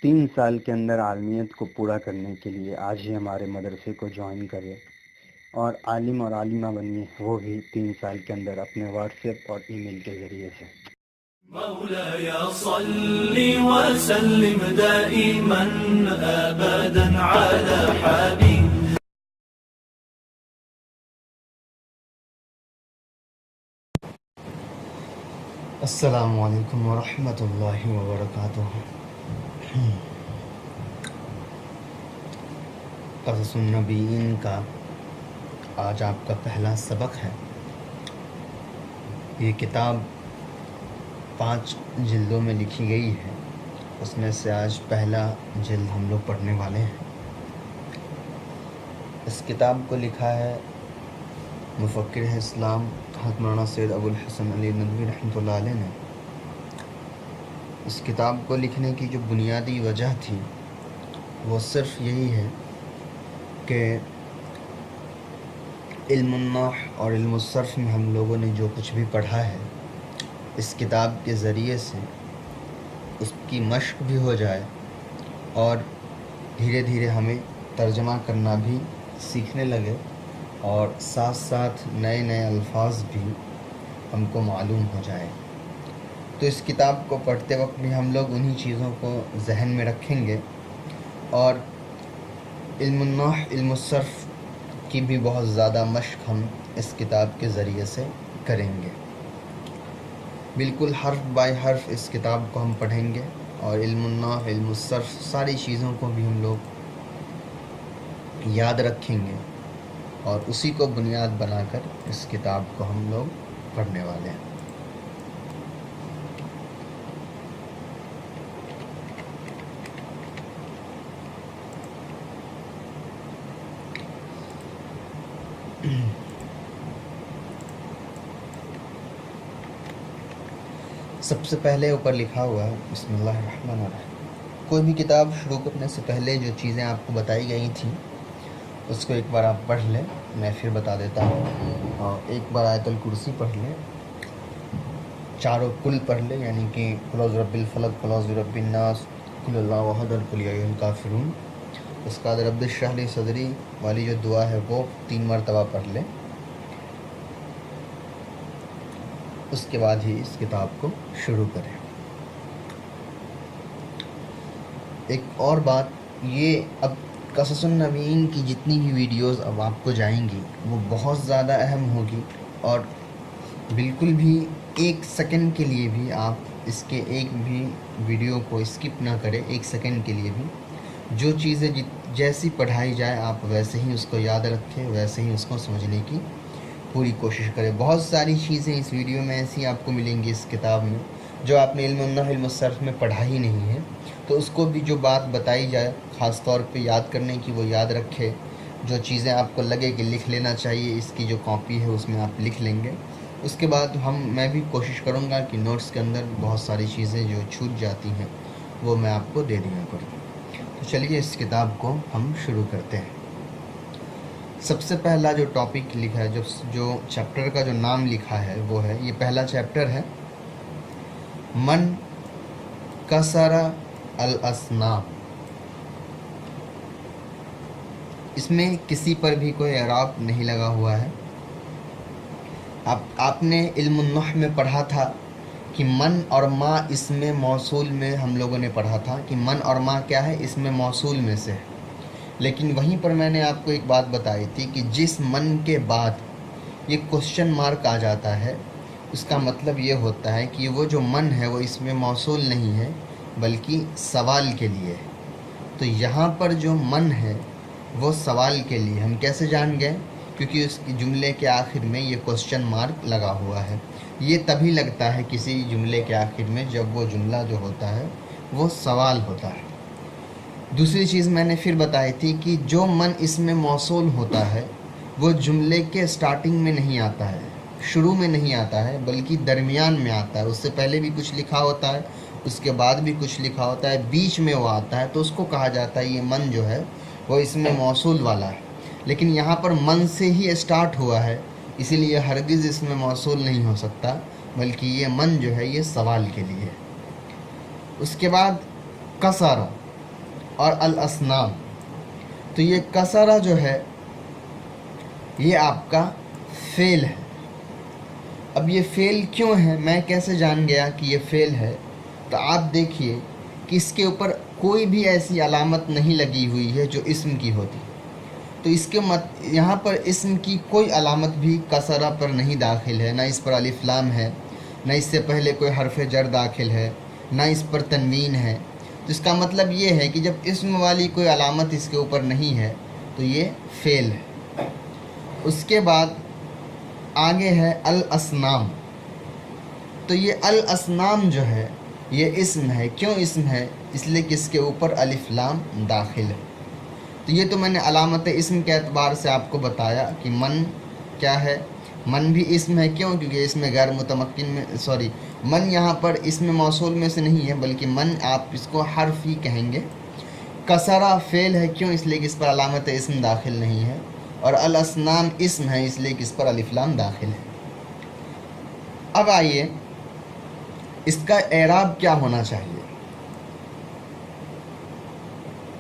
3 سال کے اندر عالمیت کو پورا کرنے کے لیے آج ہی ہمارے مدرسے کو جوائن کرے اور عالم اور عالمہ بنیے، وہ بھی 3 سال کے اندر اپنے واٹس ایپ اور ای میل کے ذریعے سے۔ مولاي صل وسلم دائما ابدا على حبيب السلام علیکم ورحمۃ اللہ وبرکاتہ۔ قصص النبیین کا آج آپ کا پہلا سبق ہے۔ یہ کتاب 5 جلدوں میں لکھی گئی ہے، اس میں سے آج پہلا جلد ہم لوگ پڑھنے والے ہیں۔ اس کتاب کو لکھا ہے مفکر اسلام حضرت مولانا سید ابو الحسن علی ندوی رحمۃ اللہ علیہ نے۔ اس کتاب کو لکھنے کی جو بنیادی وجہ تھی وہ صرف یہی ہے کہ علم النحو اور علم الصرف میں ہم لوگوں نے جو کچھ بھی پڑھا ہے، اس کتاب کے ذریعے سے اس کی مشق بھی ہو جائے اور دھیرے دھیرے ہمیں ترجمہ کرنا بھی سیکھنے لگے اور ساتھ ساتھ نئے نئے الفاظ بھی ہم کو معلوم ہو جائے۔ تو اس کتاب کو پڑھتے وقت بھی ہم لوگ انہی چیزوں کو ذہن میں رکھیں گے اور علم النحو علم الصرف کی بھی بہت زیادہ مشق ہم اس کتاب کے ذریعے سے کریں گے۔ بالکل حرف بائی حرف اس کتاب کو ہم پڑھیں گے اور علم النحو علم الصرف ساری چیزوں کو بھی ہم لوگ یاد رکھیں گے اور اسی کو بنیاد بنا کر اس کتاب کو ہم لوگ پڑھنے والے ہیں۔ سب سے پہلے اوپر لکھا ہوا ہے بسم اللہ الرحمن الرحیم۔ کوئی بھی کتاب شروع کرنے سے پہلے جو چیزیں آپ کو بتائی گئی تھیں اس کو ایک بار آپ پڑھ لیں، میں پھر بتا دیتا ہوں۔ اور ایک بار آیت الکرسی پڑھ لیں، چاروں کل پڑھ لیں، یعنی کہ قل اعوذ برب الفلق، قل اعوذ برب الناس، قل اللہ احد، قل یا ایھا الکافرون۔ اس کے بعد رب اشرح لی صدری والی جو دعا ہے وہ 3 مرتبہ پڑھ لیں۔ اس کے بعد ہی اس کتاب کو شروع کریں۔ ایک اور بات یہ، اب قصص النبیین کی جتنی بھی ویڈیوز اب آپ کو جائیں گی وہ بہت زیادہ اہم ہوگی اور بالکل بھی 1 سیکنڈ کے لیے بھی آپ اس کے ایک بھی ویڈیو کو اسکپ نہ کریں۔ 1 سیکنڈ کے لیے بھی جو چیزیں جیسی پڑھائی جائے آپ ویسے ہی اس کو یاد رکھیں، ویسے ہی اس کو سمجھنے کی پوری کوشش کریں۔ بہت ساری چیزیں اس ویڈیو میں ایسی آپ کو ملیں گی اس کتاب میں جو آپ نے علم النحو علم الصرف میں پڑھا ہی نہیں ہے، تو اس کو بھی جو بات بتائی جائے خاص طور پہ یاد کرنے کی وہ یاد رکھے۔ جو چیزیں آپ کو لگے کہ لکھ لینا چاہیے، اس کی جو کاپی ہے اس میں آپ لکھ لیں گے۔ اس کے بعد میں بھی کوشش کروں گا کہ نوٹس کے اندر بہت ساری چیزیں جو چھوٹ جاتی ہیں وہ میں آپ کو دے دیا کروں۔ تو چلیے اس کتاب کو ہم شروع کرتے ہیں۔ سب سے پہلا جو ٹاپک لکھا ہے، جو چیپٹر کا جو نام لکھا ہے وہ ہے، یہ پہلا چیپٹر ہے من کسر الاصنام۔ اس میں کسی پر بھی کوئی اعراب نہیں لگا ہوا ہے۔ آپ نے علم النحو میں پڑھا تھا کہ من اور ما اسم موصول میں ہم لوگوں نے پڑھا تھا کہ من اور ما کیا ہے، اسم موصول میں سے ہے۔ لیکن وہیں پر میں نے آپ کو ایک بات بتائی تھی کہ جس من کے بعد یہ کوشچن مارک آ جاتا ہے اس کا مطلب یہ ہوتا ہے کہ وہ جو من ہے وہ اس میں موصول نہیں ہے بلکہ سوال کے لیے ہے۔ تو یہاں پر جو من ہے وہ سوال کے لیے، ہم کیسے جان گئے؟ کیونکہ اس کی جملے کے آخر میں یہ کوشچن مارک لگا ہوا ہے۔ یہ تبھی لگتا ہے کسی جملے کے آخر میں جب وہ جملہ جو ہوتا ہے وہ سوال ہوتا ہے۔ دوسری چیز میں نے پھر بتائی تھی کہ جو من اس میں موصول ہوتا ہے وہ جملے کے سٹارٹنگ میں نہیں آتا ہے، شروع میں نہیں آتا ہے بلکہ درمیان میں آتا ہے۔ اس سے پہلے بھی کچھ لکھا ہوتا ہے، اس کے بعد بھی کچھ لکھا ہوتا ہے، بیچ میں وہ آتا ہے، تو اس کو کہا جاتا ہے یہ من جو ہے وہ اس میں موصول والا ہے۔ لیکن یہاں پر من سے ہی اسٹارٹ ہوا ہے، اسی لیے ہرگز اس میں موصول نہیں ہو سکتا بلکہ یہ من جو ہے یہ سوال کے لیے ہے۔ اس کے بعد کسر، اور الاسنام. تو یہ کسرہ جو ہے یہ آپ کا فعل ہے. اب یہ فعل کیوں ہے، میں کیسے جان گیا کہ یہ فعل ہے؟ تو آپ دیکھیے کہ اس کے اوپر کوئی بھی ایسی علامت نہیں لگی ہوئی ہے جو اسم کی ہوتی. تو اس کے یہاں پر اسم کی کوئی علامت بھی کسرہ پر نہیں داخل ہے، نہ اس پر الف لام ہے، نہ اس سے پہلے کوئی حرف جر داخل ہے، نہ اس پر تنوین ہے. تو اس کا مطلب یہ ہے کہ جب اسم والی کوئی علامت اس کے اوپر نہیں ہے تو یہ فعل ہے. اس کے بعد آگے ہے الاسنام. تو یہ الاسنام جو ہے یہ اسم ہے. کیوں اسم ہے؟ اس لیے کہ اس کے اوپر الف لام داخل ہے. تو یہ تو میں نے علامت اسم کے اعتبار سے آپ کو بتایا کہ من کیا ہے. من بھی اسم ہے. کیوں؟ کیونکہ اس میں غیر متمکن میں من یہاں پر اسم موصول میں سے نہیں ہے، بلکہ من آپ اس کو حرف ہی کہیں گے. کسرہ فعل ہے. کیوں؟ اس لیے کہ اس پر علامت اسم داخل نہیں ہے. اور الاسنام اسم ہے، اس لیے کہ اس پر الف لام داخل ہے. اب آئیے اس کا اعراب کیا ہونا چاہیے.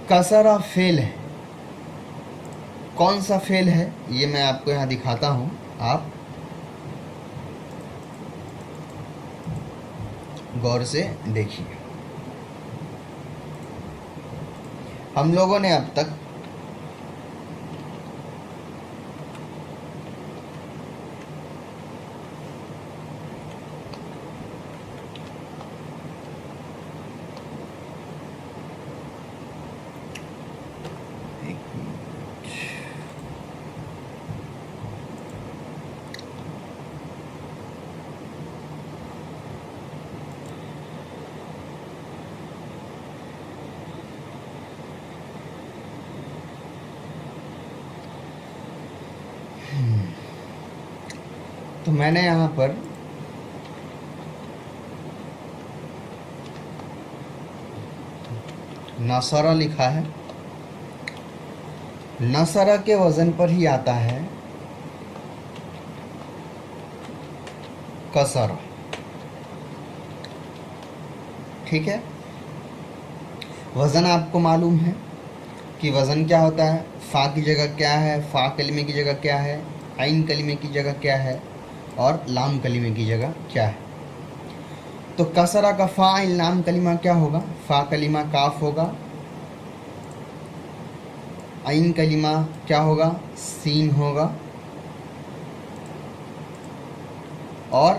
کسرہ فعل ہے. کون سا فعل ہے یہ میں آپ کو یہاں دکھاتا ہوں. آپ غور سے دیکھیے. ہم لوگوں نے اب تک تو میں نے یہاں پر نصرہ لکھا ہے. نصرہ کے وزن پر ہی آتا ہے کسرہ. ٹھیک ہے. وزن آپ کو معلوم ہے کہ وزن کیا ہوتا ہے. فا کی جگہ کیا ہے، فا کلمے کی جگہ کیا ہے، عین کلمے کی جگہ کیا ہے، اور لام کلمے کی جگہ کیا ہے. تو کسرہ کا فا عین لام کلمہ کیا ہوگا؟ فا کلمہ کاف ہوگا. عین کلمہ کیا ہوگا؟ سین ہوگا. اور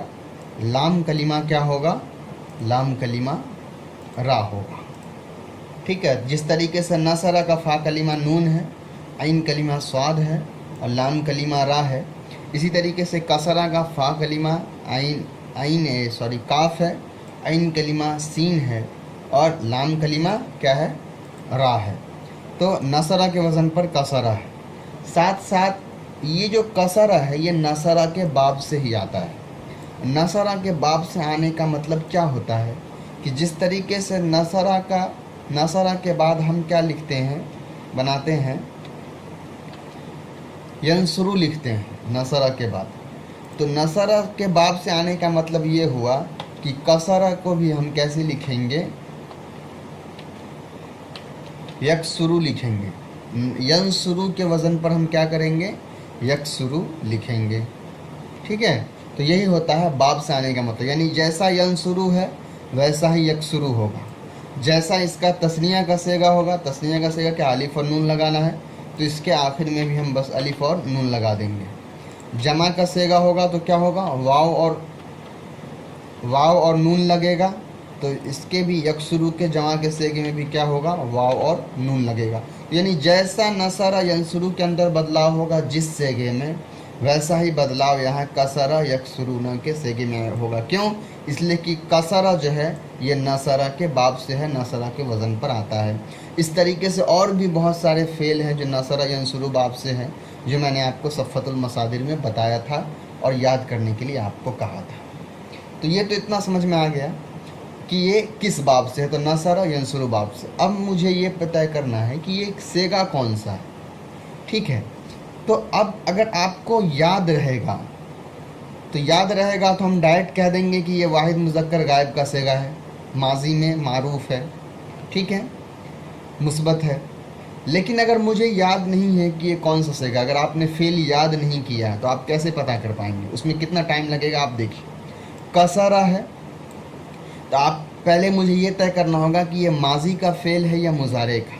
لام کلمہ کیا ہوگا؟ لام کلمہ را ہوگا. ٹھیک ہے. جس طریقے سے نصرہ کا فا کلمہ نون ہے، عین کلمہ صاد ہے، اور لام کلمہ را ہے، اسی طریقے سے کسرہ کا فا کلمہ کاف ہے، عین کلمہ سین ہے، اور لام کلمہ کیا ہے؟ را ہے. تو نصرہ کے وزن پر کسرہ ہے. ساتھ ساتھ یہ جو کسرہ ہے یہ نصرہ کے باب سے ہی آتا ہے. نصرہ کے باب سے آنے کا مطلب کیا ہوتا ہے کہ جس طریقے سے نصرہ کے بعد ہم کیا لکھتے ہیں، بناتے ہیں، ینصرو لکھتے ہیں نصرہ کے بعد. تو نصرہ کے باب سے آنے کا مطلب یہ ہوا کہ کسرہ کو بھی ہم کیسے لکھیں گے؟ یکسرو لکھیں گے. ینصرو کے وزن پر ہم کیا کریں گے؟ یکسرو لکھیں گے. ٹھیک ہے. تو یہی ہوتا ہے باب سے آنے کا مطلب، یعنی جیسا ینصرو ہے ویسا ہی یکسرو ہوگا. جیسا اس کا تثنیہ کا صیغہ ہوگا، تثنیہ کا صیغہ کیا؟ الف اور نون لگانا ہے، تو اس کے آخر میں بھی ہم بس الف اور نون لگا دیں گے. جمع کا صیغہ ہوگا تو کیا ہوگا؟ واو اور نون لگے گا، تو اس کے بھی یکسرو کے جمع کے صیغے میں بھی کیا ہوگا؟ واو اور نون لگے گا. یعنی جیسا نصرہ ینصرو کے اندر بدلاؤ ہوگا جس صیغے میں، ویسا ہی بدلاؤ یہاں کسرہ یکسرون کے صیغے میں ہوگا. کیوں؟ اس لیے کہ کسرہ جو ہے یہ نصرہ کے باب سے ہے، نصرہ کے وزن پر آتا ہے. اس طریقے سے اور بھی بہت سارے فعل ہیں جو نصرہ ینصرو باب سے ہیں، جو میں نے آپ کو صفۃ المصادر میں بتایا تھا اور یاد کرنے کے لیے آپ کو کہا تھا. تو یہ تو اتنا سمجھ میں آ گیا کہ یہ کس باب سے ہے. تو نصرہ ینصرو باب سے. اب مجھے یہ پتہ کرنا ہے کہ یہ صیغہ کون سا ہے. ٹھیک ہے. تو اب اگر آپ کو یاد رہے گا تو ہم ڈائریکٹ کہہ دیں گے کہ یہ واحد مذکر غائب کا صیغہ ہے، ماضی میں معروف ہے. ٹھیک ہے. मुस्बत है। लेकिन अगर मुझे याद नहीं है कि ये कौन सा सेगा, अगर आपने फ़ेल याद नहीं किया तो आप कैसे पता कर पाएंगे? उसमें कितना टाइम लगेगा आप देखिए। कसरा है तो आप पहले मुझे ये तय करना होगा कि ये माजी का फ़ेल है या मुजारे का।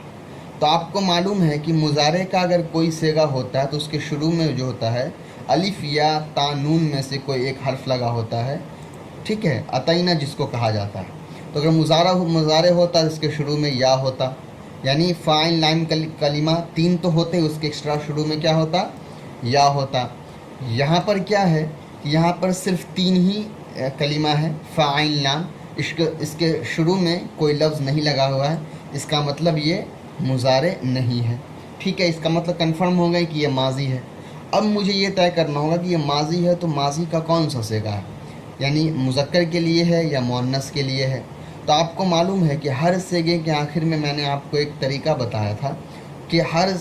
तो आपको मालूम है कि मुजारे का अगर कोई सेगा होता है तो उसके शुरू में जो होता है अलिफ या ता नून में से कोई एक हर्फ लगा होता है, ठीक है, अतईना जिसको कहा जाता है। तो अगर मुजारे होता तो इसके शुरू में या होता, यानी फ़ाइल लाइम कलिमा 3 तो होते, उसके एक्स्ट्रा शुरू में क्या होता? या होता। यहाँ पर क्या है कि यहाँ पर सिर्फ 3 ही कलिमा है, फ़ाइल लाम, इसके शुरू में कोई लफ्ज़ नहीं लगा हुआ है, इसका मतलब ये मुजारे नहीं है, ठीक है। इसका मतलब कंफर्म हो गया कि ये माजी है। अब मुझे ये तय करना होगा कि ये माजी है तो माजी का कौन सा सेगा है, यानी मुज़क्कर के लिए है या मुअन्नस के लिए है। तो आपको मालूम है कि हर सेगे के आखिर में मैंने आपको एक तरीका बताया था कि हर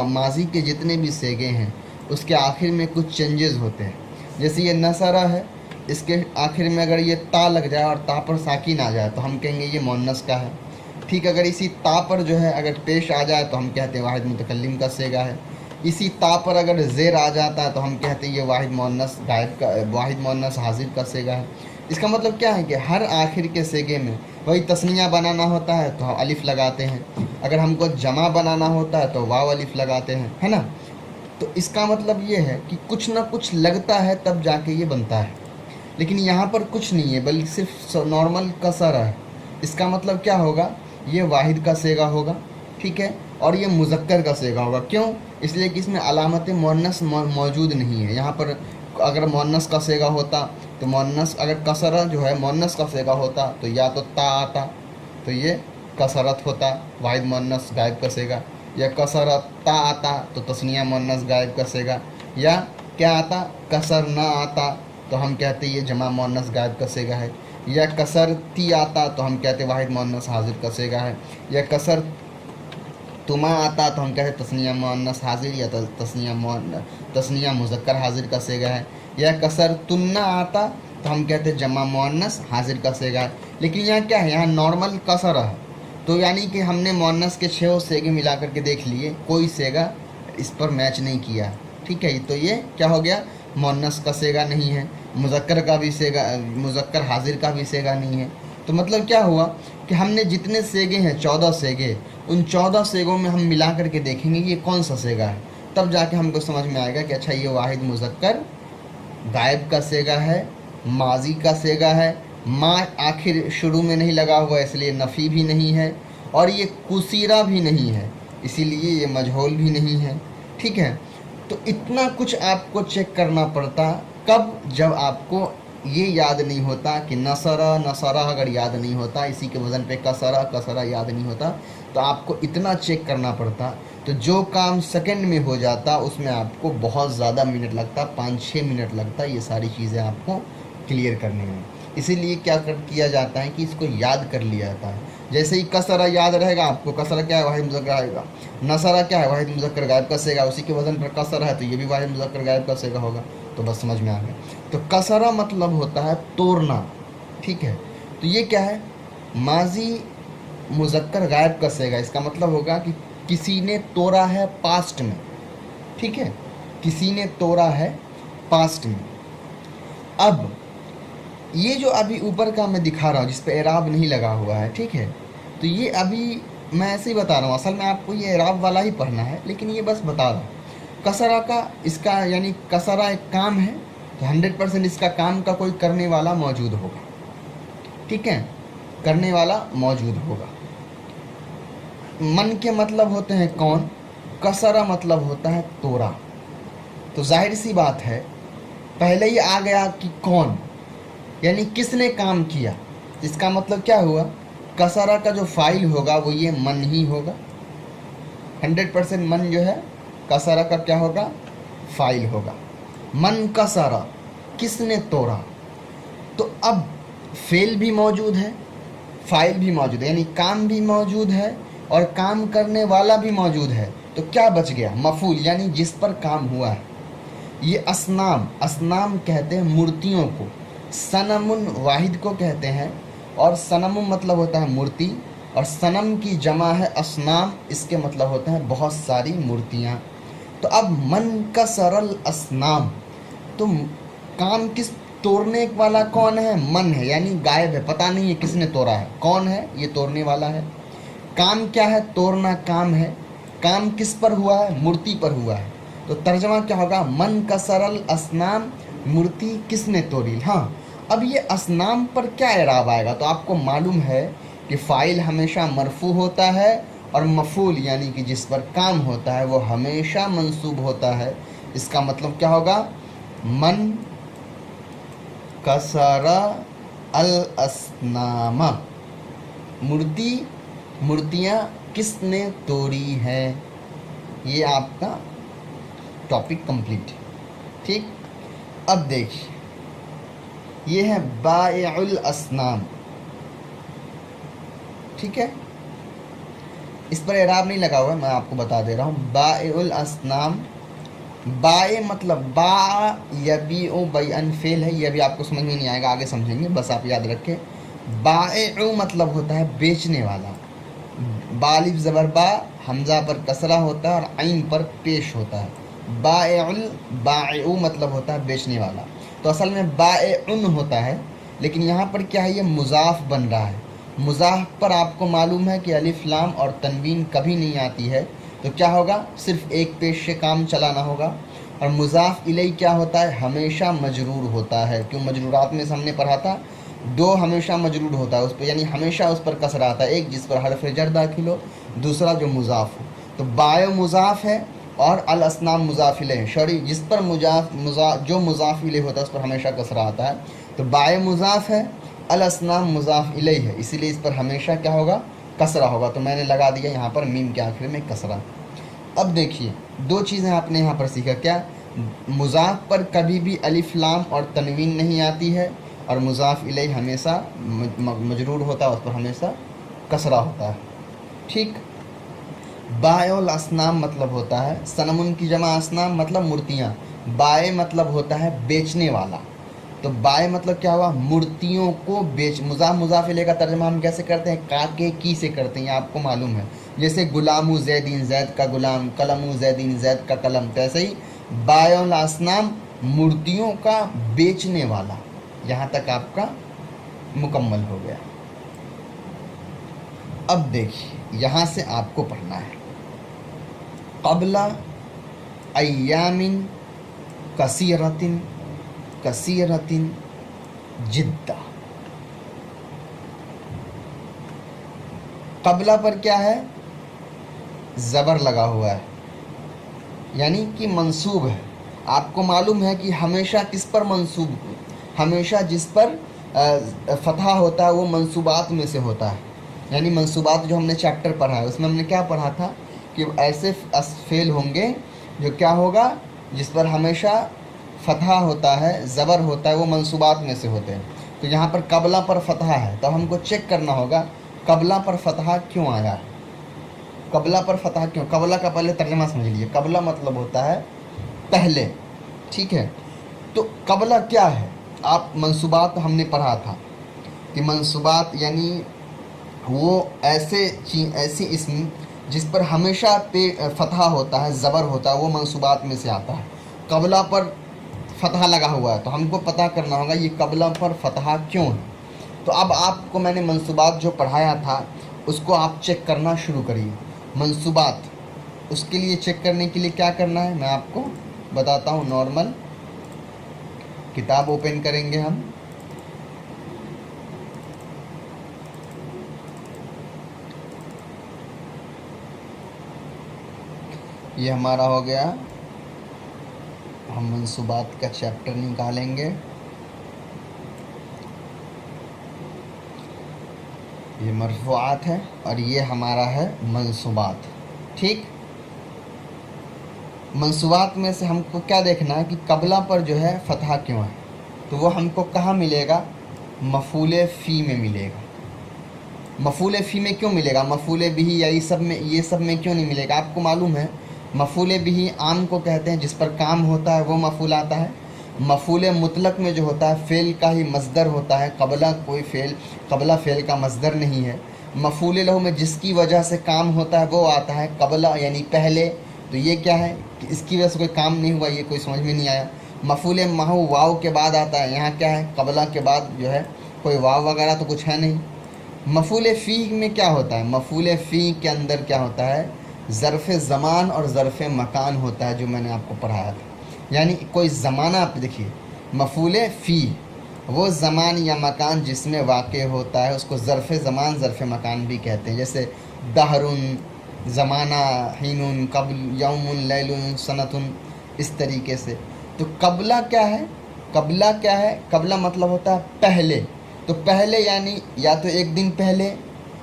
माजी के जितने भी सेगे हैं उसके आखिर में कुछ चेंजेस होते हैं। जैसे ये नसरा है, इसके आखिर में अगर ये ता लग जाए और ता पर साकिन आ जाए तो हम कहेंगे ये मुअन्नस का है, ठीक। अगर इसी ता पर जो है अगर पेश आ जाए तो हम कहते हैं वाहिद मुतकल्लिम का सेगा है। इसी ता पर अगर ज़ेर आ जाता है तो हम कहते हैं ये वाहिद मुअन्नस गायब का, वाहिद मुअन्नस हाजिर का सेगा है। इसका मतलब क्या है कि हर आखिर के सेगे में वही तस्निया बनाना होता है तो हम अलिफ लगाते हैं, अगर हमको जमा बनाना होता है तो वाव अलिफ लगाते हैं, है ना। तो इसका मतलब ये है कि कुछ ना कुछ लगता है तब जाके ये बनता है, लेकिन यहाँ पर कुछ नहीं है बल्कि सिर्फ नॉर्मल कसरा है। इसका मतलब क्या होगा? ये वाहिद का सेगा होगा, ठीक है, और ये मुज़क्कर का सेगा होगा। क्यों? इसलिए कि इसमें अलामत मुअन्नस मौजूद नहीं है। यहाँ पर अगर मुअन्नस का सेगा होता तो मुअन्नस, अगर कसरा जो है मुअन्नस का सेगा होता तो या तो ता आता तो ये कसरत होता, वाहिद मुअन्नस गायब का सेगा, या कसरत ता आता तो तस्निया मुअन्नस गायब का सेगा, या क्या आता? कसर ना आता तो हम कहते ये जमा मुअन्नस गायब का सेगा है, या कसर ती आता तो हम कहते वाहिद मुअन्नस हाजिर का सेगा है, या कसर तुमा आता तो हम कहते तस्निया मुअन्नस हाजिर या तस्निया मुज़क्कर हाजिर का सेगा है, या कसर तुन्ना आता तो हम कहते जमा मुअन्नस हाजिर का सेगा है। लेकिन यहाँ क्या है? यहाँ नॉर्मल कसरा है, तो यानी कि हमने मुअन्नस के 6 सेगे मिला करके देख लिए, कोई सेगा इस पर मैच नहीं किया, ठीक है। तो ये क्या हो गया? मुअन्नस का सेगा नहीं है, मुज़क्कर का भी सेगा, मुज़क्कर हाजिर का भी सेगा नहीं है। तो मतलब क्या हुआ कि हमने जितने सेगे हैं 14 सेगे, उन 14 सेगों में हम मिला करके देखेंगे ये कौन सा सेगा है, तब जाके हमको समझ में आएगा कि अच्छा ये वाहिद मुज़क्कर गायब का सेगा है, माजी का सेगा है, माँ आखिर शुरू में नहीं लगा हुआ इसलिए नफ़ी भी नहीं है, और ये कुसीरा भी नहीं है इसीलिए ये मजहूल भी नहीं है, ठीक है। तो इतना कुछ आपको चेक करना पड़ता कब? जब आपको ये याद नहीं होता कि नसरा अगर याद नहीं होता, इसी के वज़न पे कसरा याद नहीं होता, तो आपको इतना चेक करना पड़ता। तो जो काम सेकंड में हो जाता उसमें आपको बहुत ज़्यादा मिनट लगता, 5-6 मिनट लगता ये सारी चीज़ें आपको क्लियर करने में। इसीलिए क्या किया जाता है कि इसको याद कर लिया जाता है। जैसे ही कसरा याद रहेगा आपको, कसरा क्या है? वाहिद मुज़क्कर आएगा। नसरा क्या है? वाहिद मुज़क्कर गायब का सेगा, उसी के वज़न पर कसरा है तो ये भी वाहिद मुज़क्कर गायब का सेगा होगा। तो बस समझ में आ गया। तो कसरा मतलब होता है तोड़ना, ठीक है। तो ये क्या है? माजी मुज़क्कर गायब का सेगा, इसका मतलब होगा कि किसी ने तोड़ा है पास्ट में, ठीक है, किसी ने तोड़ा है पास्ट में। अब ये जो अभी ऊपर का मैं दिखा रहा हूँ जिस पे एराब नहीं लगा हुआ है, ठीक है, तो ये अभी मैं ऐसे ही बता रहा हूँ, असल में आपको ये एराब वाला ही पढ़ना है, लेकिन ये बस बता रहा हूँ। कसरा का इसका यानी कसरा एक काम है तो 100% इसका काम का कोई करने वाला मौजूद होगा, ठीक है, करने वाला मौजूद होगा। मन के मतलब होते हैं कौन, कसरा मतलब होता है तोड़ा। तो जाहिर सी बात है पहले ही आ गया कि कौन, यानी किसने काम किया। इसका मतलब क्या हुआ, कसरा का जो फाइल होगा वो ये मन ही होगा। 100% मन जो है कसरा का क्या होगा, फाइल होगा। मन कसरा, किसने तोड़ा। तो अब फेल भी मौजूद है, फाइल भी मौजूद है, यानी काम भी मौजूद है और काम करने वाला भी मौजूद है। तो क्या बच गया, मफूल, यानी जिस पर काम हुआ है। ये असनाम, असनाम कहते हैं मूर्तियों को, सनमुन वाहिद को कहते हैं, और सनमुन मतलब होता है मूर्ति اور सनम की जमा है असनाम, इसके मतलब होते हैं बहुत सारी मूर्तियाँ। तो अब मन कसरल असनाम, तो काम किस तोड़ने वाला कौन है? मन है, यानी गायब है, पता नहीं है किसने तोड़ा है। कौन है? ये तोड़ने वाला है। काम क्या है? तोड़ना काम है। काम किस पर हुआ है? मूर्ति पर हुआ है। तो तर्जमा क्या होगा? मन कसरल असनाम, मूर्ति किसने तोड़ी। हाँ, अब ये असनाम पर क्या इराब आएगा? तो आपको मालूम है कि फ़ाइल हमेशा मरफू होता है और मफूल यानी कि जिस पर काम होता है वो हमेशा मंसूब होता है। इसका मतलब क्या होगा? मन कसरा अल असनामा, मूर्तियाँ किसने तोड़ी हैं। ये आपका टॉपिक कंप्लीट है। ठीक, अब देखिए ये है बाइउल असनाम। ठीक है, इस पर इराब नहीं लगा हुआ है, मैं आपको बता दे रहा हूँ। बाइउल असनाम, बाए मतलब बा यबीउ बैअन फेल है, ये भी आपको समझ में नहीं आएगा, आगे समझेंगे, बस आप याद रखें। बाइउ मतलब होता है बेचने वाला। बालिफ ज़बर बा, हमज़ा पर कसरा होता है और आइन पर पेश होता है। बाइउ मतलब होता है बेचने वाला। तो असल में बाइउन होता है, लेकिन यहाँ पर क्या है? ये मुज़ाफ बन रहा है। मुज़ाफ पर आपको मालूम है कि अलिफ लाम और तनवीन कभी नहीं आती है, तो क्या होगा? सिर्फ एक पेश से काम चलाना होगा। और मुज़ाफ इलैहि क्या होता है? हमेशा मजरूर होता है। क्यों? मजरूरात में हमने पढ़ा था, दो हमेशा मजरूर होता है उस पर, यानी हमेशा उस पर कसरा आता है। एक जिस पर हरफ जर दाखिल हो, दूसरा जो मुज़ाफ हो। तो बायो मुज़ाफ है और अल असनाम मुज़ाफ इलैहि, सॉरी, जिस पर जो मुज़ाफ इलैहि होता है उस पर हमेशा कसरा आता है। तो बायो मुज़ाफ है, अल असनाम मुज़ाफ इलैहि है, इसीलिए इस पर हमेशा क्या होगा? कसरा होगा। तो मैंने लगा दिया यहाँ पर मीम के आखिर में कसरा। अब देखिए दो चीज़ें आपने यहाँ पर सीखा। क्या? मुज़ाफ पर कभी भी अलिफ लाम और तनवीन नहीं आती है, और मुज़ाफ इलैहि हमेशा मजरूर होता है, उस पर हमेशा कसरा होता है। ठीक, बायुल असनाम मतलब होता है, सनमुन की जमा असनाम मतलब मूर्तियाँ। बाय मतलब होता है बेचने वाला। तो बाय मतलब क्या हुआ? मूर्तियों को बेच। मुज़ाफ इलैहि का तर्जुमा हम कैसे करते हैं? काके की से करते हैं, आपको मालूम है। जैसे गुलामु ज़ैदीन, ज़ैद का गुलाम, कलमु ज़ैदीन, ज़ैद का कलम। तो ऐसे ही बायुल असनाम मूर्तियों का बेचने वाला। यहाँ तक आपका मुकम्मल हो गया। अब देखिए यहाँ से आपको पढ़ना है क़ब्ला अय्यामिन कसीरतिन कसीरतिन जिद्दा। क़ब्ला पर क्या है? ज़बर लगा हुआ है, यानी कि मंसूब है। आपको मालूम है कि हमेशा किस पर मंसूब? हमेशा जिस पर फ़तहा होता है वो मंसूबात में से होता है। यानी मंसूबात जो हमने चैप्टर पढ़ा है उसमें हमने क्या पढ़ा था कि ऐसे फेल होंगे जो क्या होगा? जिस पर हमेशा फ़तहा होता है, ज़बर होता है, वो मंसूबात में से होते हैं। तो यहाँ पर क़ब्ला पर फ़तहा है, तो हमको चेक करना होगा क़ब्ला पर फ़तहा क्यों आया है। क़ब्ला पर फ़तहा क्यों? क़ब्ला का पहले तर्जुमा समझ लीजिए। क़ब्ला मतलब होता है पहले। ठीक है, तो क़ब्ला क्या है? आप मंसूबात हमने पढ़ा था कि मंसूबात यानी वो ऐसी इस्म जिस पर हमेशा फ़तहा होता है, ज़बर होता है, वो मंसूबात में से आता है। क़ब्ला पर फ़तहा लगा हुआ है, तो हमको पता करना होगा ये क़ब्ला पर फ़तहा क्यों है। तो अब आपको मैंने मंसूबात जो पढ़ाया था उसको आप चेक करना शुरू करिए। मंसूबात, उसके लिए चेक करने के लिए क्या करना है मैं आपको बताता हूँ। नॉर्मल किताब ओपन करेंगे हम। ये हमारा हो गया। हम मंसूबात का चैप्टर निकालेंगे। ये मरफ़ूआत है और ये हमारा है मंसूबात। ठीक, मंसूबात में से हमको क्या देखना है कि क़ब्ला पर जो है फ़तहा क्यों है। तो वो हमको कहाँ मिलेगा? मफ़ूल फ़ी में मिलेगा। मफ़ूल फ़ी में क्यों मिलेगा? मफ़ूल बिही या ये सब में क्यों नहीं मिलेगा? आपको मालूम है मफ़ूल बिही आम को कहते हैं, जिस पर काम होता है वो मफ़ूल आता है। मफ़ूल मुतलक में जो होता है फ़ेल का ही मस्दर होता है। क़ब्ला फ़ेल का मस्दर नहीं है। مفعول لہو میں جس کی وجہ سے کام ہوتا ہے وہ آتا ہے قبلہ یعنی پہلے. تو یہ کیا ہے کہ اس کی وجہ سے کوئی کام نہیں ہوا, یہ کوئی سمجھ میں نہیں آیا. مفعول محو واو کے بعد آتا ہے, یہاں کیا ہے قبلہ کے بعد جو ہے کوئی واو وغیرہ تو کچھ ہے نہیں. مفعول فی میں کیا ہوتا ہے, مفعول فی کے اندر کیا ہوتا ہے ظرف زمان اور ظرف مکان ہوتا ہے, جو میں نے آپ کو پڑھایا تھا. یعنی کوئی زمانہ آپ دیکھیے, مفعول فی وہ زمان یا مکان جس میں واقع ہوتا ہے اس کو ظرف زمان ظرف مکان بھی کہتے ہیں. جیسے دہرن زمانہ, حین, قبل, یوم, لیل, سنتن, اس طریقے سے. تو قبلہ کیا ہے, قبلہ کیا ہے, قبلہ مطلب ہوتا ہے پہلے. تو پہلے یعنی یا تو ایک دن پہلے,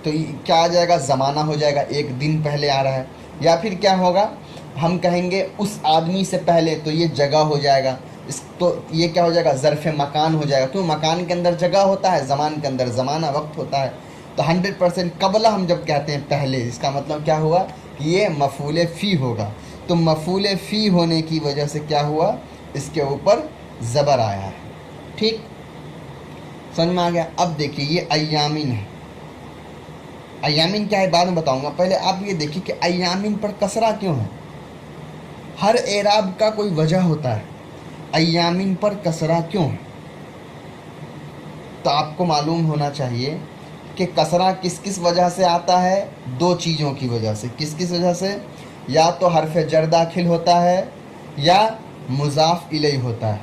تو کیا آ جائے گا زمانہ ہو جائے گا, ایک دن پہلے آ رہا ہے. یا پھر کیا ہوگا ہم کہیں گے اس آدمی سے پہلے, تو یہ جگہ ہو جائے گا. تو یہ کیا ہو جائے گا ظرف مکان ہو جائے گا. تو مکان کے اندر جگہ ہوتا ہے, زمان کے اندر زمانہ وقت ہوتا ہے. تو 100% قبلہ ہم جب کہتے ہیں پہلے, اس کا مطلب کیا ہوا کہ یہ مفعول فی ہوگا. تو مفعول فی ہونے کی وجہ سے کیا ہوا, اس کے اوپر زبر آیا ہے. ٹھیک, سمجھ میں آ گیا. اب دیکھیے یہ ایامین ہے. ایامین کیا ہے بعد میں بتاؤں گا, پہلے آپ یہ دیکھیے کہ ایامین پر کسرہ کیوں ہے. ہر اعراب کا کوئی وجہ ہوتا ہے, ایامین پر کسرہ کیوں ہے. تو آپ کو معلوم ہونا چاہیے کہ کسرہ کس کس وجہ سے آتا ہے, دو چیزوں کی وجہ سے. کس کس وجہ سے, یا تو حرف جر داخل ہوتا ہے یا مضاف الیہ ہوتا ہے.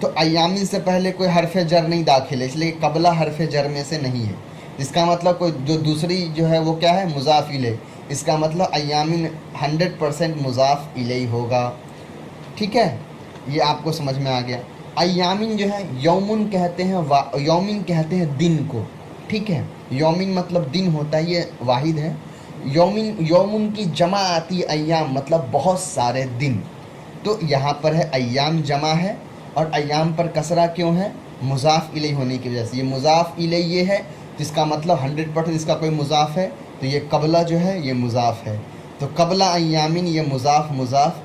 تو ایامین سے پہلے کوئی حرف جر نہیں داخل ہے, اس لیے قبلہ حرف جر میں سے نہیں ہے. اس کا مطلب کوئی جو دوسری جو ہے وہ کیا ہے مضاف الیہ. اس کا مطلب ایامین 100% مضاف الیہ ہوگا. ٹھیک ہے, یہ آپ کو سمجھ میں آ گیا. ایامین جو ہے یومن کہتے ہیں, یومن کہتے ہیں دن کو. ٹھیک ہے, یومن مطلب دن ہوتا ہے, یہ واحد ہے. یومن کی جمع آتی ایام, مطلب بہت سارے دن. تو یہاں پر ہے ایام جمع ہے, اور ایام پر کسرہ کیوں ہے, مضاف الیہ ہونے کی وجہ سے. یہ مضاف الیہ یہ ہے, جس کا مطلب 100% اس کا کوئی مضاف ہے. تو یہ قبلہ جو ہے یہ مضاف ہے. تو قبلہ ایامین یہ مضاف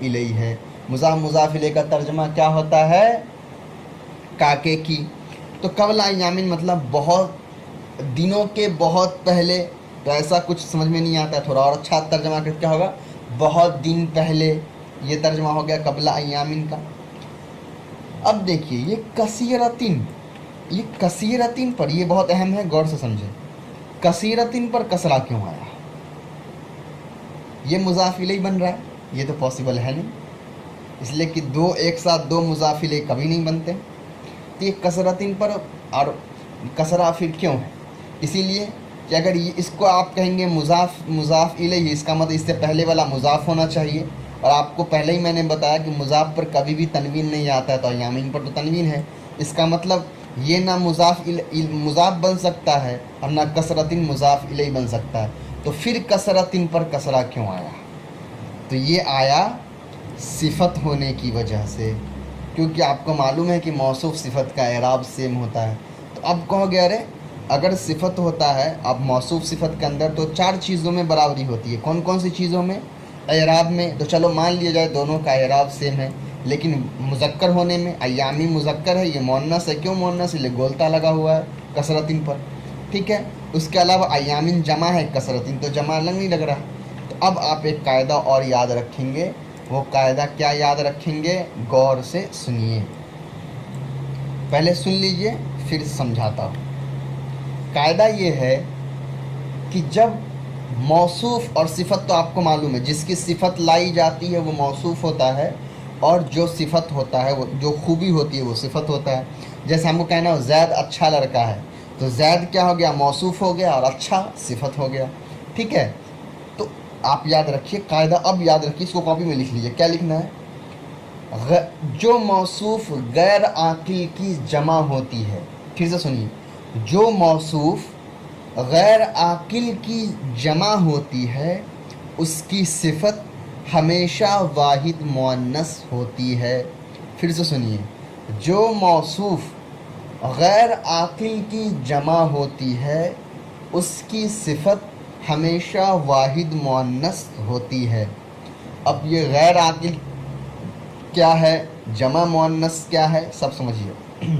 الیہ ہے. مضاف الیہ کا ترجمہ کیا ہوتا ہے, کاکے کی. تو قبلہ ایامین مطلب بہت دنوں کے بہت پہلے. تو ایسا کچھ سمجھ میں نہیں آتا ہے, تھوڑا اور اچھا ترجمہ کر کیا ہوگا, بہت دن پہلے. یہ ترجمہ ہو گیا قبلہ ایامین کا. اب دیکھیے یہ کثیرتن, یہ کثیرتن پر یہ بہت اہم ہے, غور سے سمجھیں. کثیرتن پر کسرہ کیوں آیا, یہ مضاف الیہ بن رہا ہے, یہ تو پاسبل ہے نہیں, اس لیے کہ دو ایک ساتھ دو مضاف الیہ کبھی نہیں بنتے. تو یہ کثرتن پر اور کسرہ پھر کیوں ہے, اسی لیے کہ اگر یہ اس کو آپ کہیں گے مضاف الیہ, اس کا مطلب اس سے پہلے والا مضاف ہونا چاہیے. اور آپ کو پہلے ہی میں نے بتایا کہ مضاف پر کبھی بھی تنوین نہیں آتا ہے, تو ایامین پر تو تنوین ہے. اس کا مطلب یہ نہ مضاف بن سکتا ہے اور نہ کثرتن مضاف الیہ بن سکتا ہے. تو پھر کثرتن پر کسرہ کیوں آیا, تو یہ آیا صفت ہونے کی وجہ سے, کیونکہ آپ کو معلوم ہے کہ موصوف صفت کا اعراب سیم ہوتا ہے. تو اب کہو گے ارے اگر صفت ہوتا ہے اب موصوف صفت کے اندر تو 4 چیزوں میں برابری ہوتی ہے. کون کون سی چیزوں میں, اعراب میں. تو چلو مان لیا جائے دونوں کا اعراب سیم ہے, لیکن مذکر ہونے میں ایامی مذکر ہے, یہ مؤنث ہے. کیوں مؤنث, یہ گولتا لگا ہوا ہے کثرتن پر. ٹھیک ہے, اس کے علاوہ ایامین جمع ہے, کثرتن تو جمع الگ نہیں لگ رہا. تو اب آپ ایک قاعدہ اور یاد رکھیں گے. وہ قاعدہ کیا یاد رکھیں گے, غور سے سنیے, پہلے سن لیجئے پھر سمجھاتا ہوں. قاعدہ یہ ہے کہ جب موصوف اور صفت, تو آپ کو معلوم ہے جس کی صفت لائی جاتی ہے وہ موصوف ہوتا ہے, اور جو صفت ہوتا ہے وہ جو خوبی ہوتی ہے وہ صفت ہوتا ہے. جیسے ہم کو کہنا ہو زید اچھا لڑکا ہے, تو زید کیا ہو گیا, موصوف ہو گیا, اور اچھا صفت ہو گیا. ٹھیک ہے, تو آپ یاد رکھیے قاعدہ, اب یاد رکھیے, اس کو کاپی میں لکھ لیجیے. کیا لکھنا ہے, جو موصوف غیر عاقل کی جمع ہوتی ہے. پھر سے سنیے, جو موصوف غیر عاقل کی جمع ہوتی ہے اس کی صفت ہمیشہ واحد مؤنث ہوتی ہے. پھر سے سنیے, جو موصوف غیر عاقل کی جمع ہوتی ہے اس کی صفت ہمیشہ واحد مؤنث ہوتی ہے. اب یہ غیر عاقل کیا ہے, جمع مؤنث کیا ہے, سب سمجھیے.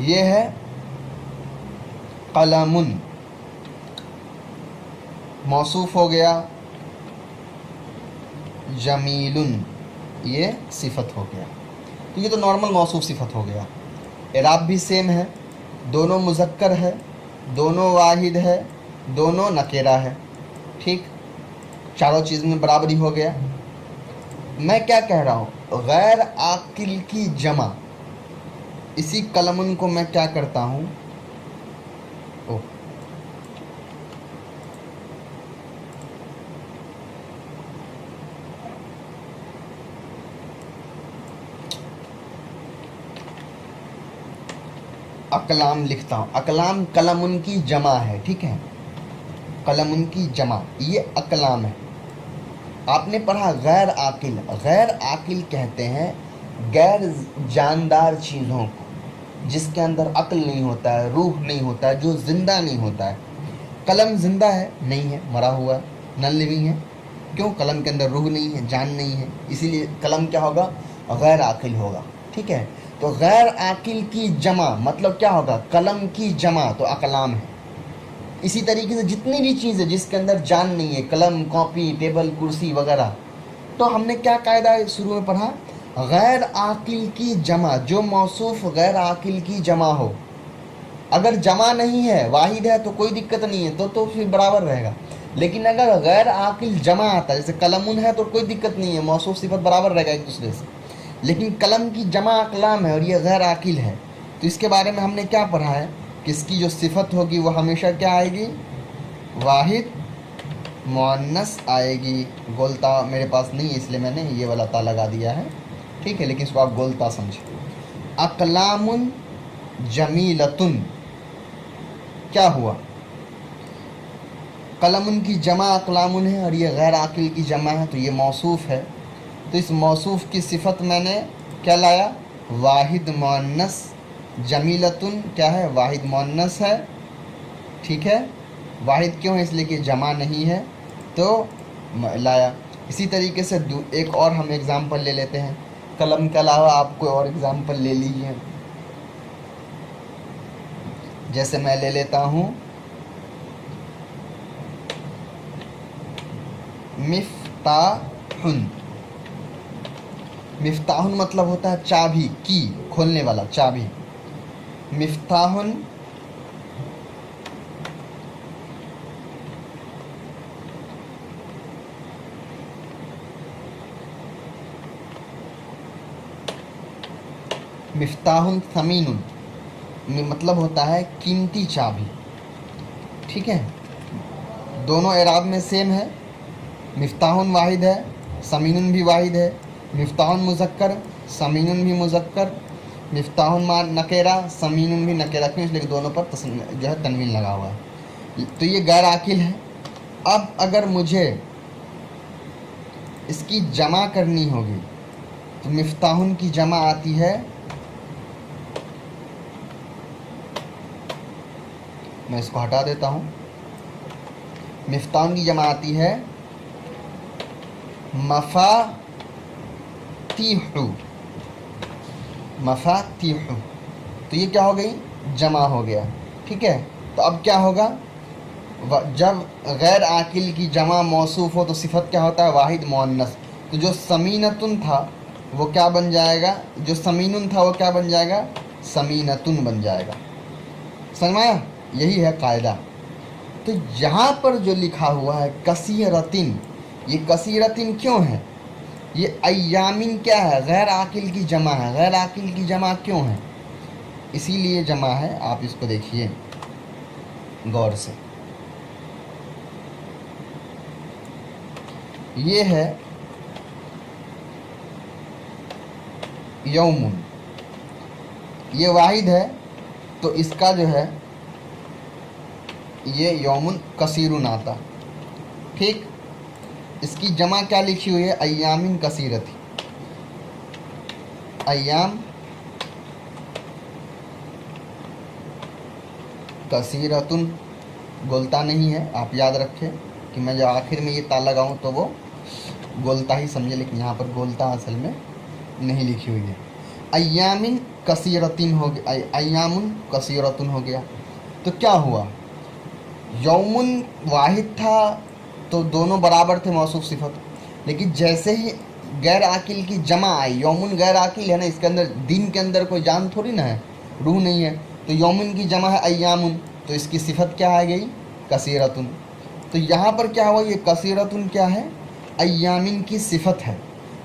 یہ ہے قلمن, मौसूफ हो गया, जमीलुन ये सिफत हो गया। तो ये तो नॉर्मल मौसूफ सिफत हो गया। इराब भी सेम है, दोनों मुज़क्कर है, दोनों वाहिद है, दोनों नकेरा है। ठीक, चारों चीज़ में बराबरी हो गया। मैं क्या कह रहा हूँ, गैर आकिल की जमा, इसी कलमुन को मैं क्या करता हूँ, ओह अकलाम लिखता हूँ। अकलाम कलमुन की जमा है, ठीक है, कलमुन की जमा, ये अकलाम है। आपने पढ़ा गैर आकिल, गैर आकिल कहते हैं गैर जानदार चीज़ों को, जिसके अंदर अक्ल नहीं होता है, रूह नहीं होता है, जो ज़िंदा नहीं होता है। कलम ज़िंदा है? नहीं है, मरा हुआ है, नॉन लिविंग है। क्यों? कलम के अंदर रूह नहीं है, जान नहीं है, इसीलिए कलम क्या होगा, गैर आकिल होगा। ठीक है, तो गैर आकिल की जमा मतलब क्या होगा, कलम की जमा, तो अकलाम है। इसी तरीके से जितनी भी चीज़ें जिसके अंदर जान नहीं है, कलम, कॉपी, टेबल, कुर्सी वगैरह, तो हमने क्या कायदा शुरू में पढ़ा, गैर आकिल की जमा, जो मौसूफ गैर आकिल की जमा हो। अगर जमा नहीं है, वाहिद है, तो कोई दिक्कत नहीं है, तो फिर बराबर रहेगा। लेकिन अगर गैर आकिल जमा आता है, जैसे कलमुन है, तो कोई दिक्कत नहीं है, मौसूफ सिफत बराबर रहेगा एक दूसरे से। लेकिन कलम की जमा अकलाम है और ये गैर आकिल है, तो इसके बारे में हमने क्या पढ़ा है कि इसकी जो सिफत होगी वो हमेशा क्या आएगी, वाहिद मुअन्नस आएगी। गोलता मेरे पास नहीं है इसलिए मैंने ये वाला ता लगा दिया है, ठीक है, लेकिन इसको आप गोलता समझे। अकलामुन जमीलतुन, क्या हुआ, कलमुन की जमा अकलामुन है और ये गैर आकिल की जमा है, तो ये मौसूफ है। तो इस मौसूफ की सिफत मैंने क्या लाया, वाहिद मुअन्नस। जमीलतुन क्या है, वाहिद मुअन्नस है, ठीक है, वाहिद क्यों है, इसलिए कि जमा नहीं है, तो लाया। इसी तरीके से एक और हम एग्ज़ाम्पल ले लेते हैं, कलम के अलावा आप कोई और एग्ज़ाम्पल ले लीजिए। जैसे मैं ले लेता हूँ मिफ्ताहुन। मिफ्ताहुन मतलब होता है चाबी, की, खोलने वाला, चाबी। मिफ्ताहुन मिफ्ताहुन समीनुन मतलब होता है कीमती चाबी। ठीक है, दोनों एराब में सेम है। मिफ्ताहुन वाहिद है, समीनुन भी वाहिद है। मिफ्ताहुन मुज़क्कर, समीनुन भी मुज़क्कर। मिफ्ताहुन मा नकेरा, समीनुन भी नकेरा, क्यों, इसलिए दोनों पर जो है तनवीन लगा हुआ है। तो ये गैर आकिल है। अब अगर मुझे इसकी जमा करनी होगी तो मिफ्ताहुन की जमा आती है, मैं इसको हटा देता हूँ। मिफ्ताहुन की जमा आती है मफातिहु, मफातिहु, तो ये क्या हो गई, जमा हो गया। ठीक है, तो अब क्या होगा, जब गैर आकिल की जमा मौसूफ हो तो सिफत क्या होता है, वाहिद मुअन्नस। तो जो समीनतुन था वो क्या बन जाएगा, जो समीनुन था वो क्या बन जाएगा, समीनतुन बन जाएगा। समझ में आया, यही है कायदा। तो यहाँ पर जो लिखा हुआ है कसीरतिन, ये कसीरतिन क्यों है, ये अय्यामिन क्या है, गैर आकिल की जमा है। गैर आकिल की जमा क्यों है, इसीलिए जमा है। आप इसको देखिए गौर से, ये है यौमुन, ये वाहिद है, तो इसका जो है ये यौमुन कसीरुन आता। ठीक, इसकी जमा क्या लिखी हुई है, अय्यामिन कसीरती, अय्याम कसीरतुन, गोलता नहीं है। आप याद रखें कि मैं जब आखिर में ये ता लगाऊं तो वो गोलता ही समझे, लेकिन यहाँ पर गोलता असल में नहीं लिखी हुई है। अय्यामिन कसीरतिन हो गया, अय्यामुन कसीरतुन हो गया। तो क्या हुआ, यौमुन वाहिद था, तो दोनों बराबर थे मौसूफ सिफत। लेकिन जैसे ही गैर आकिल की जमा आई, यौमुन गैर आकिल है ना, इसके अंदर दिन के अंदर कोई जान थोड़ी ना है, रूह नहीं है, तो यौमुन की जमा है अय्यामुन, तो इसकी सिफत क्या आ गई, कसीरतुन। तो यहाँ पर क्या हुआ, ये कसीरतुन क्या है, अय्यामिन की सिफत है।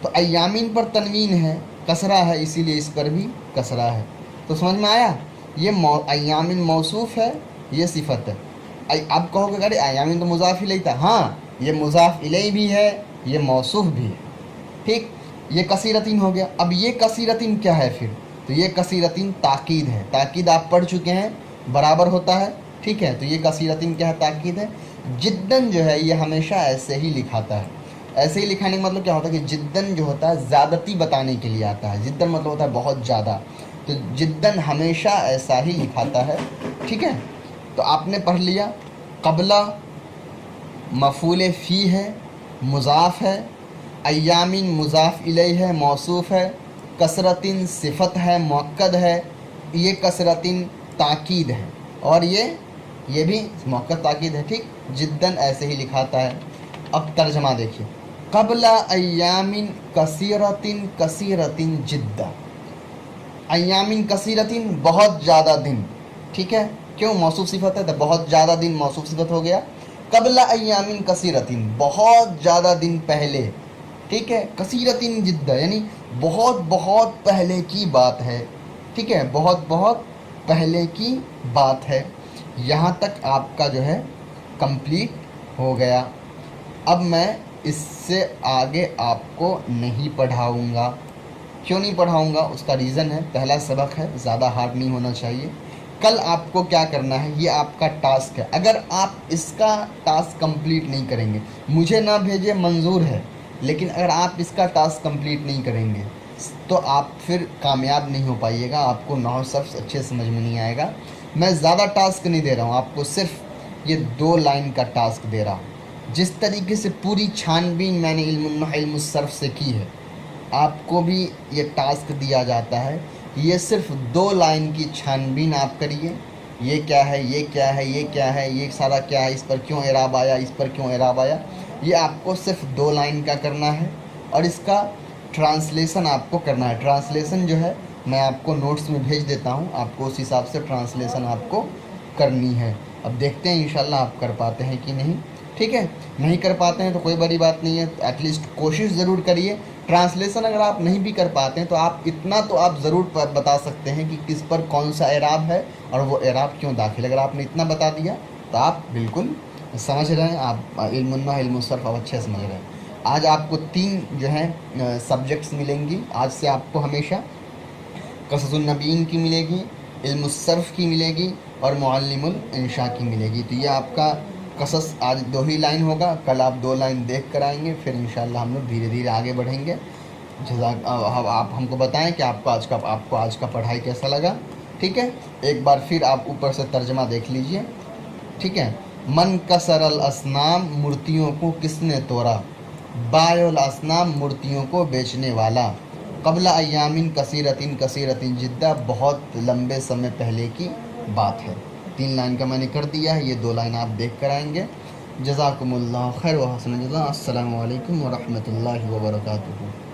तो अय्यामिन पर तनवीन है, कसरा है, इसीलिए इस पर भी कसरा है। तो समझ में आया, ये अय्यामिन मौसूफ है, ये सिफत है। अब कहोगे अरे अय्यामिन तो मुज़ाफ इलैहि था, हाँ ये मुज़ाफ इलैहि भी है, ये मौसूफ भी है, ठीक। ये कसीरतिन हो गया। अब ये कसीरतिन क्या है फिर, तो ये कसीरतिन ताकीद है। ताकीद आप पढ़ चुके हैं, बराबर होता है, ठीक है। तो ये कसीरतिन क्या है, ताकीद है। जिद्दन जो है ये हमेशा ऐसे ही लिखाता है। ऐसे ही लिखाने का मतलब क्या होता है कि जिद्दन जो होता है ज़्यादती बताने के लिए आता है। जिद्दन मतलब होता है बहुत ज़्यादा, तो जिद्दन हमेशा ऐसा ही लिखाता है, ठीक है। तो आपने पढ़ लिया, क़ब्ला मफ़ूल फ़ी है, मुज़ाफ़ है, अय्यामिन मुज़ाफ़ इलैहि है, मौसूफ़ है, कसरतिन सिफत है, मुअक्कद है, ये कसरतिन ताकीद है, और ये भी मुअक्कद ताकीद है, ठीक। जिद्दन ऐसे ही लिखाता है। अब तर्जमा देखिए, क़ब्ला अय्यामिन कसीरतिन कसीरतिन जिद्दा। अय्यामिन कसीरतिन बहुत ज़्यादा दिन, ठीक है। क्यों, मौसूफ सिफत है तो बहुत ज़्यादा दिन मौसूफ सिफत हो गया। क़ब्ला अय्यामिन कसीरतिन बहुत ज़्यादा दिन पहले, ठीक है। कसीरतिन जिद्दा यानी बहुत बहुत पहले की बात है, ठीक है, बहुत बहुत पहले की बात है। यहाँ तक आपका जो है कंप्लीट हो गया। अब मैं इससे आगे आपको नहीं पढ़ाऊँगा। क्यों नहीं पढ़ाऊँगा, उसका रीज़न है, पहला सबक है, ज़्यादा हार्ड नहीं होना चाहिए। कल आपको क्या करना है, ये आपका टास्क है। अगर आप इसका टास्क कंप्लीट नहीं करेंगे, मुझे ना भेजे मंजूर है, लेकिन अगर आप इसका टास्क कंप्लीट नहीं करेंगे तो आप फिर कामयाब नहीं हो पाइएगा, आपको नहव सर्फ अच्छे समझ में नहीं आएगा। मैं ज़्यादा टास्क नहीं दे रहा हूँ आपको, सिर्फ ये 2 लाइन का टास्क दे रहा हूँ। जिस तरीके से पूरी छानबीन मैंने इल्मुन सर्फ से की है, आपको भी ये टास्क दिया जाता है। ये सिर्फ 2 लाइन की छानबीन आप करिए, ये क्या है, ये क्या है, ये क्या है, ये सारा क्या है, इस पर क्यों एराब आया, इस पर क्यों एराब आया, ये आपको सिर्फ 2 लाइन का करना है। और इसका ट्रांसलेशन आपको करना है। ट्रांसलेशन जो है मैं आपको नोट्स में भेज देता हूँ, आपको उस हिसाब से ट्रांसलेशन आपको करनी है। अब देखते हैं इंशाल्लाह आप कर पाते हैं कि नहीं, ठीक है। नहीं कर पाते हैं तो कोई बड़ी बात नहीं है, एटलीस्ट कोशिश ज़रूर करिए। ट्रांसलेशन अगर आप नहीं भी कर पाते हैं तो आप इतना तो आप ज़रूर बता सकते हैं कि किस पर कौन सा एराब है और वो एराब क्यों दाखिल। अगर आपने इतना बता दिया तो आप बिल्कुल समझ रहे हैं, आप इल्मुन सर्फ आप अच्छे समझ रहे हैं। आज आपको 3 जो है सब्जेक्ट्स मिलेंगी आज से आपको हमेशा। क़ससुन नबीयीन की मिलेगी, इल्मुस सर्फ की मिलेगी और मुअल्लिमुल इंशा की मिलेगी। तो ये आपका क़सस आज 2 ही लाइन होगा, कल आप 2 लाइन देख कर आएंगे, फिर इंशाल्लाह हम लोग धीरे धीरे आगे बढ़ेंगे। आप हमको बताएं कि आपको आज का पढ़ाई कैसा लगा, ठीक है। एक बार फिर आप ऊपर से तर्जमा देख लीजिए, ठीक है। मन कसरल असनाम, मूर्तियों को किसने तोड़ा, बायुल असनाम, मूर्तियों को बेचने वाला। क़ब्ला अय्यामिन कसीरतिन कसीरतिन जिद्दा, बहुत लंबे समय पहले की बात है। 3 लाइन का मैंने कर दिया है, ये 2 लाइन आप देख कर आएंगे। जज़ाकुमुल्लाह खैर व हसन जज़ा। अस्सलामु अलैकुम व रहमतुल्लाहि व बरकातुहू।